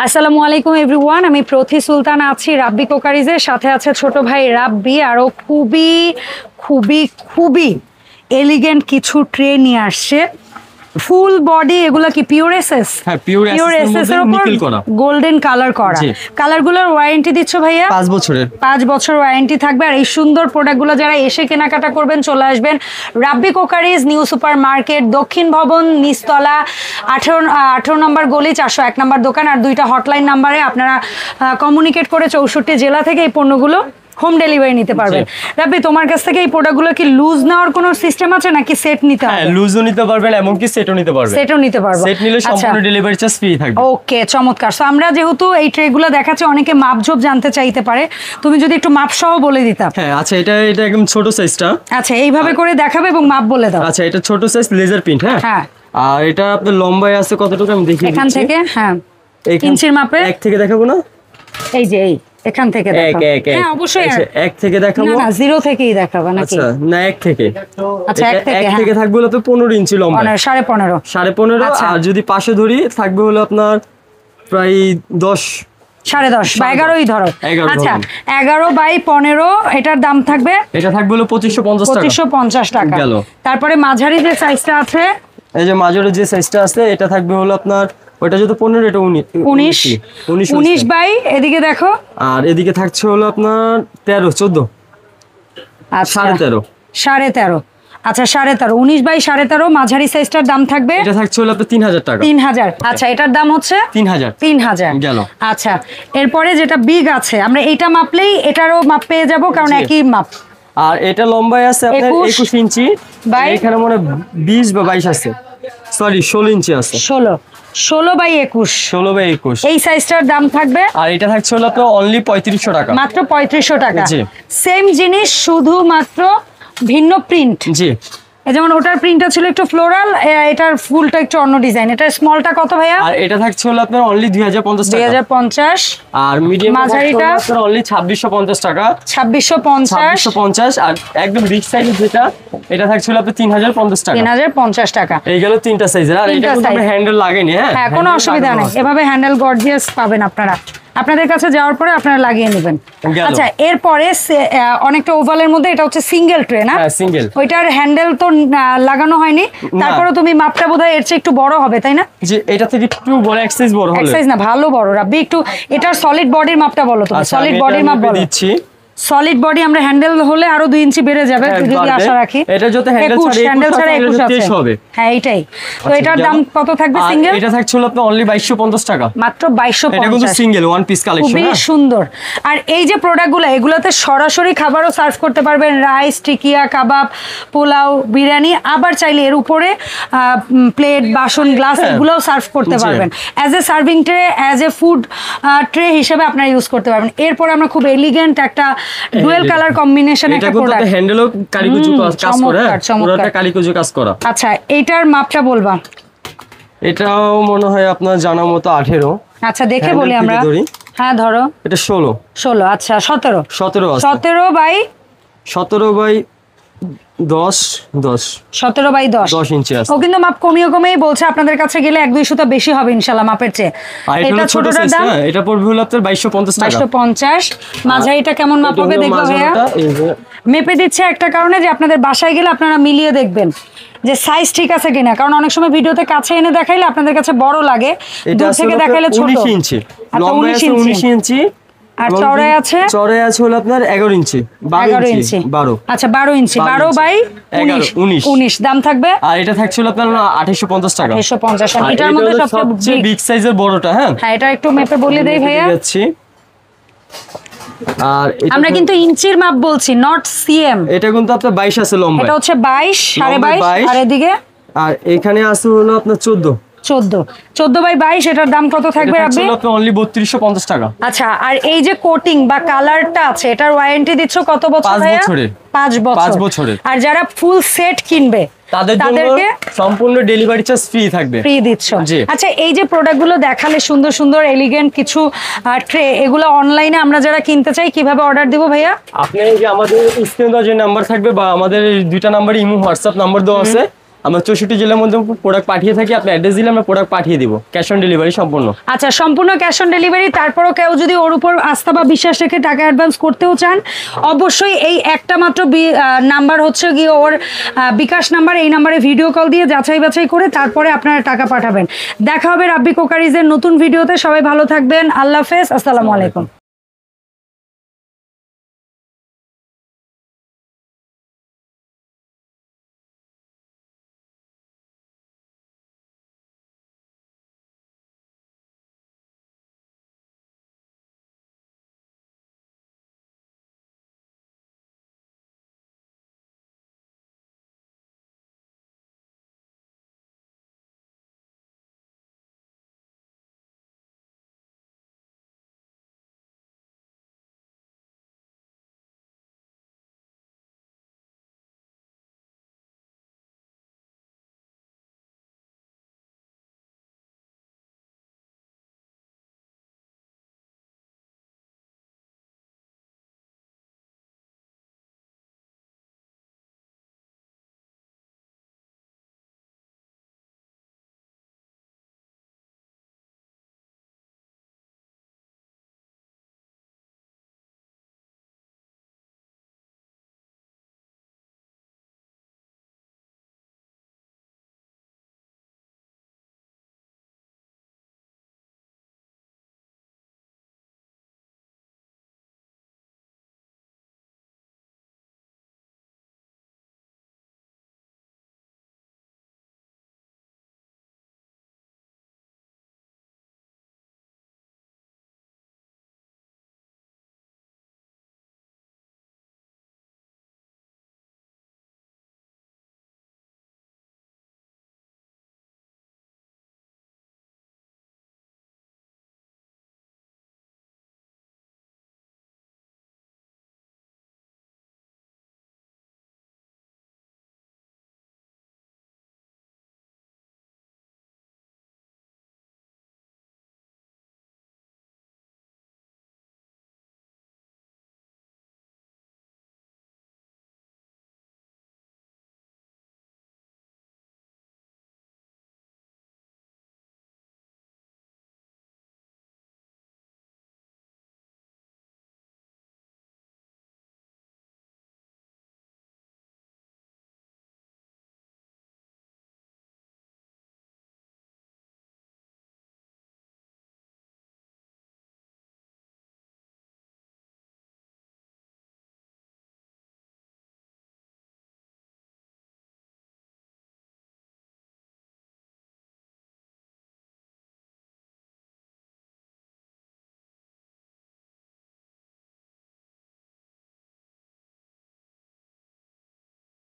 আসসালামু আলাইকুম এভরিওয়ান, আমি প্রথি সুলতান আছি রাব্বি কোকারিজের সাথে। আছে ছোট ভাই রাব্বি। আরও খুবই খুবই খুবই এলিগেন্ট কিছু ট্রে নিয়ে আসছে, ফুল বডি। এগুলা কি পিওর এসএস? হ্যাঁ, পিওর এসএস এর উপর নিকেল করা, গোল্ডেন কালার করা। কালারগুলোর ওয়ারেন্টি দিচ্ছ ভাইয়া? 5 বছরের। 5 বছর ওয়ারেন্টি থাকবে। আর এই সুন্দর প্রোডাক্টগুলো যারা এসে কেনাকাটা করবেন, চলে আসবেন রাব্বি কোকারিজ, নিউ সুপার মার্কেট, দক্ষিণ ভবন, নিচতলা, 18 নম্বর গলি, 401 নম্বর দোকান। আর 2টা হটলাইন নাম্বারে আপনারা কমিউনিকেট করে 64 জেলা থেকে এই পণ্যগুলো হোম ডেলিভারি নিতে পারবেন। রাব্বি, তোমার কাছ থেকে এই প্রোডাক্টগুলো কি লুজ নেওয়ার কোনো সিস্টেম আছে নাকি সেট নিতে হবে? হ্যাঁ, লুজও নিতে পারবেন, এমনকি সেটও নিতে পারবেন। সেটও নিতে পারবো। সেট নিলে সম্পূর্ণ ডেলিভারি চার্জ ফ্রি থাকবে। ওকে, চমৎকার। সো আমরা যেহেতু এই ট্রেগুলো দেখাচ্ছি, অনেকে মাপঝোপ জানতে চাইতে পারে, তুমি যদি একটু মাপ সহ বলে দিতা। হ্যাঁ, আচ্ছা, এটা একদম ছোট সাইজটা। আচ্ছা, এইভাবে করে দেখাবে এবং মাপ বলে দাও। আচ্ছা, এটা ছোট সাইজ লেজার প্রিন্ট। হ্যাঁ হ্যাঁ। আর এটা আপনার লম্বায় আছে কতটুকু আমি দেখিয়ে দিচ্ছি। এখান থেকে, হ্যাঁ, ইঞ্চির মাপে। এক থেকে দেখাবো না? এই যে এই এখান থেকে দেখাও। হ্যাঁ, অবশ্যই এক থেকে দেখাবো না, 0 থেকেই দেখাবে নাকি? আচ্ছা, না, এক থেকে। আচ্ছা, এক থেকে থাকবে হলো তো 15 ইঞ্চি লম্বা, 15.5 15.5। আর যদি পাশে ধরি থাকবে হলো আপনার প্রায় 10, 10.5 বা 11ই ধরো। আচ্ছা, 11 বাই 15 এটার দাম থাকবে? এটা থাকবে হলো 2550 টাকা। গেল। তারপরে মাঝারি যে সাইজটা আছে, এই যে মাঝারি যে সাইজটা আছে, এটা থাকবে হলো আপনার, ওটা যদি 15, এটা 19 বাই, এদিকে দেখো। আর এদিকে থাকছে হলো আপনার 13, 14। আচ্ছা, 13.5। 13.5। আচ্ছা, 13.5, 19 বাই 13.5 মাঝারি সাইজটার দাম থাকবে? এটা থাকছে হলো আপনার 3000 টাকা। 3000। আচ্ছা, এটার দাম হচ্ছে 3000 গেল। আচ্ছা, এরপরে যেটা বিগ আছে, আমরা এইটা মাপলেই এটারও মাপ পেয়ে যাব, কারণ একই মাপ। আর এটা লম্বায় আছে আপনার 21 ইঞ্চি, এখানে মনে 20 বা 22 আছে, সরি 16 ইঞ্চি আছে। 16 বাই 21। এই সাইজটার দাম থাকবে? আর এটা থাকছে হলো আপনার অনলি 3500 টাকা, মাত্র 3500 টাকা। জি। সেম জিনিস, শুধুমাত্র ভিন্ন প্রিন্ট। জি। যেমন ওটার প্রিন্টটা ছিল একটু ফ্লোরাল, এটার ফুলটা একটু অন্য ডিজাইন। এটার স্মলটা কত ভাইয়া? আর এটা থাকছে হলো আপনার অনলি 2050 টাকা। 2050। আর মিডিয়াম মাঝারিটা আপনার অনলি 2650 টাকা। 2650। আর একদম বিগ সাইজ যেটা, এটা থাকছে হলো আপনার 3050 টাকা। 3050 টাকা। এই গেল 3টা সাইজের। আর এটা কিন্তু আমরা হ্যান্ডেল লাগেনি। হ্যাঁ, কোনো অসুবিধা নেই, এভাবে হ্যান্ডেল গর্জিয়াস পাবেন আপনারা। আপনাদের কাছে যাওয়ার পরে আপনারা লাগিয়ে নেবেন। আচ্ছা, এরপরে অনেকটা ওভালের মধ্যে, এটা হচ্ছে সিঙ্গেল ট্রে না? হ্যাঁ, সিঙ্গেল। ওইটার হ্যান্ডেল তো লাগানো হয়নি, তারপরে তুমি মাপটা বোধহয় এর চেয়ে একটু বড় হবে, তাই না? জি, এটা থেকে একটু বড়, এক সাইজ বড় হবে। এক সাইজ না, ভালো বড়। রাব্বি, একটু এটার সলিড বডির মাপটা বলো তুমি। সলিড বডির মাপ বলো। দিচ্ছি। সলিড বডি আমরা হ্যান্ডেল হলে আরো 2 ইঞ্চি বেড়ে যাবে যদি আশা রাখি। এটা যত হ্যান্ডেল ছাড়া 21 হবে। হ্যাঁ, এইটাই তো। এটার দাম কত থাকবে সিঙ্গেল? এটা থাকছে হলো আপনার অনলি 2250 টাকা, মাত্র 2250। এটা কিন্তু সিঙ্গেল ওয়ান পিস কালেকশন, খুবই সুন্দর। আর এই যে প্রোডাক্টগুলো, এগুলোতে সরাসরি খাবারও সার্ভ করতে পারবেন, রাইস, টিকিয়া, কাবাব, পোলাও, বিরিয়ানি। আবার চাইলে এর উপরে প্লেট, বাসন, গ্লাস এগুলোও সার্ভ করতে পারবেন। As a serving tray, as a food tray হিসেবে আপনারা ইউজ করতে পারবেন। এরপরে আমরা খুব এলিগেন্ট একটা ডুয়েল কালার কম্বিনেশনে একটা প্রোডাক্ট। হ্যান্ডেলও কারিকুজু কাজ করা, পুরোটা কারিকুজু কাজ করা। আচ্ছা, এইটার মাপটা বলবা? এটাও মনে হয় আপনার জানা মতো 18। আচ্ছা, দেখে বলি আমরা। হ্যাঁ, ধরো। এটা 16। আচ্ছা, 17 বাই 17 বাই 10 17 বাই 10 ইঞ্চি আছে। ও কিন্তু মাপ কমিয়েই বলছে, আপনাদের কাছে গেলে 1-2 সুতা বেশি হবে ইনশাআল্লাহ মাপের চেয়ে। এটা ছোটটার দাম, এটা পড়বে হলো আপনার 2250 টাকা। 2250। মাঝারিটা কেমন মাপ হবে দেখবো ভাইয়া? মেপে দিচ্ছে একটা কারণে, যে আপনাদের বাসায় গেলে আপনারা মিলিয়ে দেখবেন যে সাইজ ঠিক আছে কিনা, কারণ অনেক সময় ভিডিওতে কাছে এনে দেখাইলে আপনাদের কাছে বড় লাগে, দূর থেকে দেখাইলে ছোট। 19 ইঞ্চি লম্বা আছে, 19 ইঞ্চি। আর চওড়ায় আছে হলো আপনার 11 ইঞ্চি, 12 ইঞ্চি, 12। আচ্ছা, 12 ইঞ্চি, 12 বাই 19। দাম থাকবে? আর এটা থাকছে হলো আপনার 2850 টাকা। 2850। এটার মধ্যে সবচেয়ে বিগ সাইজের বড়টা। হ্যাঁ, এটা একটু মেপে বলে দেই ভাইয়া। আর আমরা কিন্তু ইঞ্চির মাপ বলছি, নট সিএম। এটা কিন্তু আপনার 22 আছে লম্বা, এটা হচ্ছে 22, 22.5। আর এদিকে আর এখানে আছে হলো আপনার 14 বাই 22। এটার দাম কত থাকবে আপনি? এটা অনলি 3250 টাকা। আচ্ছা, আর এই যে কোটিং বা কালারটা আছে, এটার ওয়ারেন্টি দিচ্ছ কত বছর ভাইয়া? 5 বছরের। আর যারা ফুল সেট কিনবে তাদেরকে সম্পূর্ণ ডেলিভারি চার্জ ফ্রি দিচ্ছ। আচ্ছা, এই যে প্রোডাক্টগুলো দেখালে সুন্দর সুন্দর এলিগেন্ট কিছু ট্রে, এগুলো অনলাইনে আমরা যারা কিনতে চাই কিভাবে অর্ডার দিব ভাইয়া? আপনি যে আমাদের স্ক্রিনে যে নাম্বার থাকবে বা আমাদের 2টা নাম্বার ইমো হোয়াটসঅ্যাপ নাম্বার দেওয়া আছে, আমরা 64 জেলার মধ্যে প্রোডাক্ট পাঠিয়ে থাকি। আপনি অ্যাড্রেস দিলে আমরা প্রোডাক্ট পাঠিয়ে দিব, ক্যাশ অন ডেলিভারি সম্পূর্ণ। আচ্ছা, সম্পূর্ণ ক্যাশ অন ডেলিভারি। তারপরও কেউ যদি ওর উপর আস্থা বা বিশ্বাস রেখে টাকা অ্যাডভান্স করতেও চান, অবশ্যই এই একটা মাত্র নাম্বার হচ্ছে গিয়ে ওর বিকাশ নাম্বার, এই নাম্বারে ভিডিও কল দিয়ে যাচাই বাছাই করে তারপরে আপনারা টাকা পাঠাবেন। দেখা হবে রাব্বি কোকারিজের নতুন ভিডিওতে। সবাই ভালো থাকবেন, আল্লাহ হাফেজ, আসসালামু আলাইকুম।